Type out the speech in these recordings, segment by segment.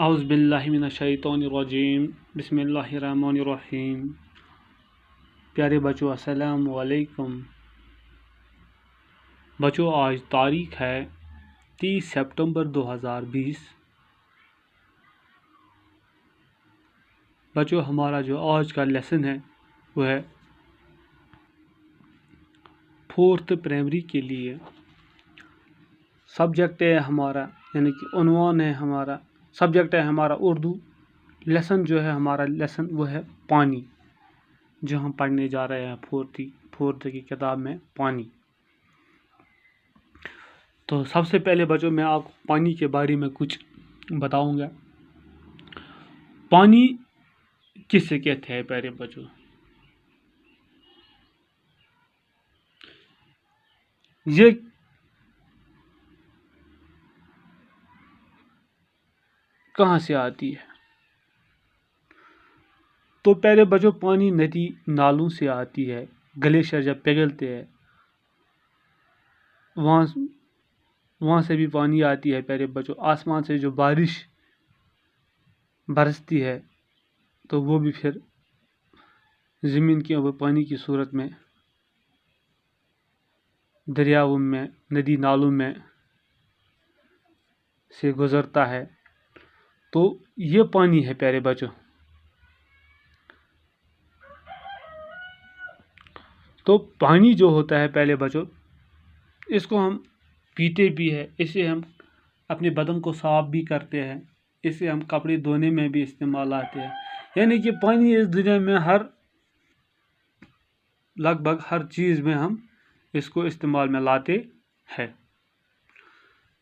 اعوذ باللہ من الشیطان الرجیم بسم اللہ الرحمن الرحیم۔ پیارے بچوں السلام علیکم۔ بچوں آج تاریخ ہے 30 سپتمبر 2020۔ بچوں ہمارا جو آج کا لیسن ہے وہ ہے 4th پرائمری کے لیے۔ سبجیکٹ ہے ہمارا یعنی کہ عنوان ہے ہمارا، سبجیکٹ ہے ہمارا اردو۔ لیسن جو ہے ہمارا لیسن وہ ہے پانی، جو ہم پڑھنے جا رہے ہیں 4th کی کتاب میں پانی۔ تو سب سے پہلے بچوں میں آپ کو پانی کے بارے میں کچھ بتاؤں گا۔ پانی کس سے کہتے ہیں پیارے بچوں؟ یہ کہاں سے آتی ہے؟ تو پیارے بچوں پانی ندی نالوں سے آتی ہے۔ گلیشیر جب پگھلتے ہیں وہاں سے بھی پانی آتی ہے پیارے بچوں۔ آسمان سے جو بارش برستی ہے تو وہ بھی پھر زمین کے اوپر پانی کی صورت میں دریاؤں میں، ندی نالوں میں سے گزرتا ہے۔ تو یہ پانی ہے پیارے بچوں۔ تو پانی جو ہوتا ہے پہلے بچوں، اس کو ہم پیتے بھی ہیں، اسے ہم اپنے بدن کو صاف بھی کرتے ہیں، اسے ہم کپڑے دھونے میں بھی استعمال آتے ہیں۔ یعنی کہ پانی اس دنیا میں لگ بھگ ہر چیز میں ہم اس کو استعمال میں لاتے ہیں۔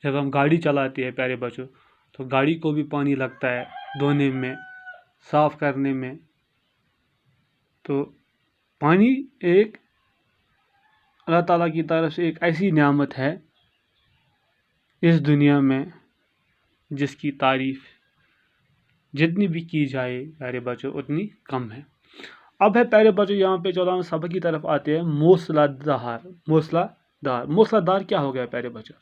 جب ہم گاڑی چلاتے ہیں پیارے بچوں تو گاڑی کو بھی پانی لگتا ہے دھونے میں، صاف کرنے میں۔ تو پانی ایک اللہ تعالیٰ کی طرف سے ایک ایسی نعمت ہے اس دنیا میں جس کی تعریف جتنی بھی کی جائے پیارے بچوں اتنی کم ہے۔ اب ہے پیارے بچوں یہاں پہ 14 سبق کی طرف آتے ہیں۔ موسلا دار کیا ہو گیا پیارے بچوں؟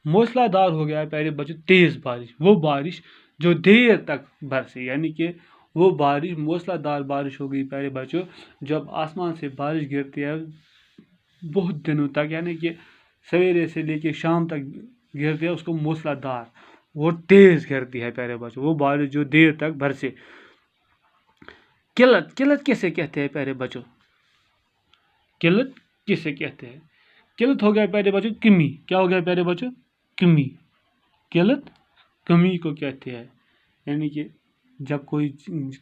موسلا دار ہو گیا پیارے بچوں تیز بارش، وہ بارش جو دیر تک برسے، یعنی کہ وہ بارش موسلا دار بارش ہو گئی پیارے بچوں جب آسمان سے بارش گرتی ہے بہت دنوں تک، یعنی کہ سویرے سے لے کے شام تک گرتی ہے، اس کو موسلا دار وہ تیز گرتی ہے پیارے بچوں، وہ بارش جو دیر تک برسے۔ قلت کیسے کہتے ہیں پیارے بچوں؟ قلت کسے کہتے ہیں؟ قلت ہو گیا پیارے بچوں کمی۔ کیا ہو گیا پیارے بچوں؟ کمی۔ قلت کمی کو کہتے ہیں، یعنی کہ جب کوئی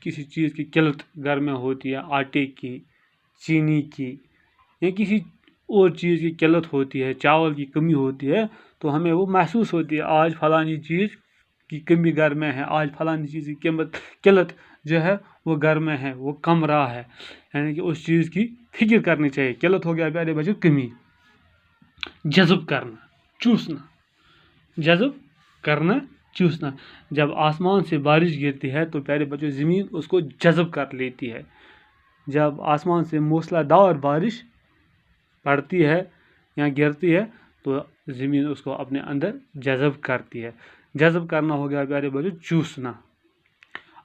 کسی چیز کی قلت گھر میں ہوتی ہے، آٹے کی، چینی کی یا کسی اور چیز کی قلت ہوتی ہے، چاول کی کمی ہوتی ہے تو ہمیں وہ محسوس ہوتی ہے آج فلانی چیز کی کمی گھر میں ہے، آج فلانی چیز کی قلت جو ہے وہ گھر میں ہے، وہ کم رہا ہے، یعنی کہ اس چیز کی فکر کرنی چاہیے۔ قلت ہو گیا پیارے بچوں کمی۔ جذب کرنا، چوسنا، جذب کرنا، چوسنا۔ جب آسمان سے بارش گرتی ہے تو پیارے بچوں زمین اس کو جذب کر لیتی ہے۔ جب آسمان سے موسلا دار بارش پڑتی ہے یا گرتی ہے تو زمین اس کو اپنے اندر جذب کرتی ہے۔ جذب کرنا ہو گیا پیارے بچوں چوسنا۔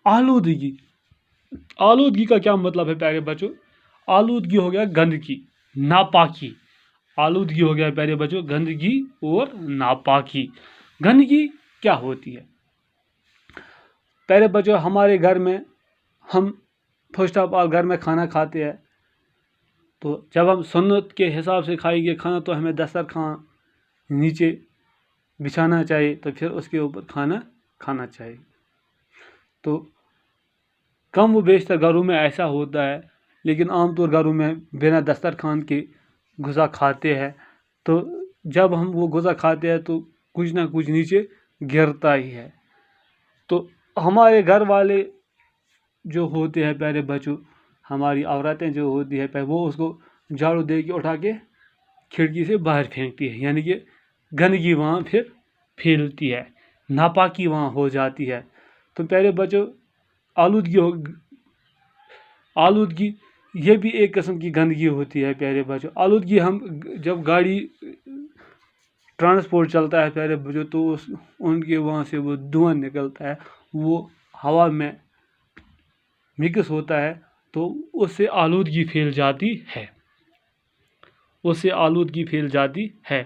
آلودگی کا کیا مطلب ہے پیارے بچوں؟ آلودگی ہو گیا گندگی، ناپاکی۔ آلودگی ہو گیا پیارے بچوں گندگی اور ناپاکی۔ گندگی کیا ہوتی ہے پیارے بچوں؟ ہمارے گھر میں ہم فرسٹ آف آل گھر میں کھانا کھاتے ہیں تو جب ہم سنت کے حساب سے کھائیں گے کھانا تو ہمیں دسترخوان نیچے بچھانا چاہیے، تو پھر اس کے اوپر کھانا کھانا چاہیے۔ تو کم و بیشتر گھروں میں ایسا ہوتا ہے، لیکن عام طور گھروں میں بنا دسترخوان کے غذا کھاتے ہیں۔ تو جب ہم وہ غذا کھاتے ہیں تو کچھ نہ کچھ نیچے گرتا ہی ہے۔ تو ہمارے گھر والے جو ہوتے ہیں پیارے بچوں، ہماری عورتیں جو ہوتی ہے وہ اس کو جھاڑو دے کے اٹھا کے کھڑکی سے باہر پھینکتی ہے، یعنی کہ گندگی وہاں پھر پھیلتی ہے، ناپاکی وہاں ہو جاتی ہے۔ تو پیارے بچوں آلودگی یہ بھی ایک قسم کی گندگی ہوتی ہے پیارے بچوں۔ آلودگی ہم جب گاڑی ٹرانسپورٹ چلتا ہے پیارے بچوں تو ان کے وہاں سے وہ دھواں نکلتا ہے، وہ ہوا میں مکس ہوتا ہے تو اس سے آلودگی پھیل جاتی ہے، اس سے آلودگی پھیل جاتی ہے۔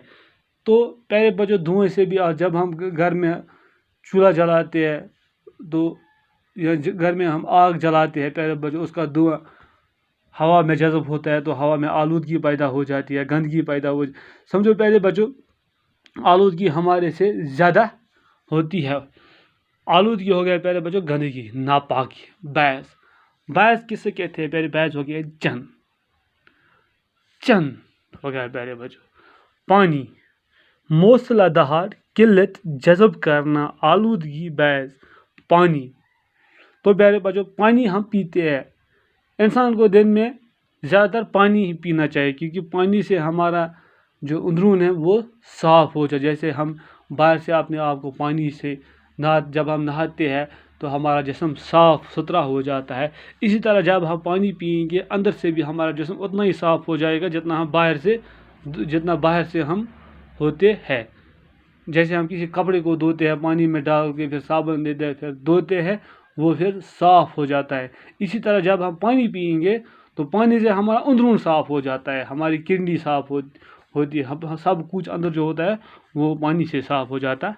تو پیارے بچوں، دھوئیں سے بھی جب ہم گھر میں چولہا جلاتے ہیں تو یا گھر میں ہم آگ جلاتے ہیں پیارے بچوں، اس کا دھواں ہوا میں جذب ہوتا ہے تو ہوا میں آلودگی پیدا ہو جاتی ہے، گندگی پیدا ہو سمجھو پیارے بچوں، آلودگی ہمارے سے زیادہ ہوتی ہے۔ آلودگی ہو گیا پیارے بچوں گندگی، ناپاکی، باعث کس سے کہتے ہیں پیارے؟ باعث ہو گیا چند ہو گیا پیارے بچوں۔ پانی، موصلہ دہار، قلت، جذب کرنا، آلودگی، باعث، پانی۔ تو پیارے بچوں، پانی ہم پیتے ہیں، انسان کو دن میں زیادہ تر پانی ہی پینا چاہیے، کیونکہ پانی سے ہمارا جو اندرون ہے وہ صاف ہو جائے۔ جیسے ہم باہر سے اپنے آپ کو پانی سے جب ہم نہاتے ہیں تو ہمارا جسم صاف ستھرا ہو جاتا ہے، اسی طرح جب ہم پانی پئیں گے اندر سے بھی ہمارا جسم اتنا ہی صاف ہو جائے گا جتنا باہر سے ہم ہوتے ہیں۔ جیسے ہم کسی کپڑے کو دھوتے ہیں پانی میں ڈال کے، پھر صابن دیتے ہیں، پھر دھوتے ہیں، وہ پھر صاف ہو جاتا ہے۔ اسی طرح جب ہم پانی پئیں گے تو پانی سے ہمارا اندرون صاف ہو جاتا ہے، ہماری کڈنی صاف ہوتی ہے، سب کچھ اندر جو ہوتا ہے وہ پانی سے صاف ہو جاتا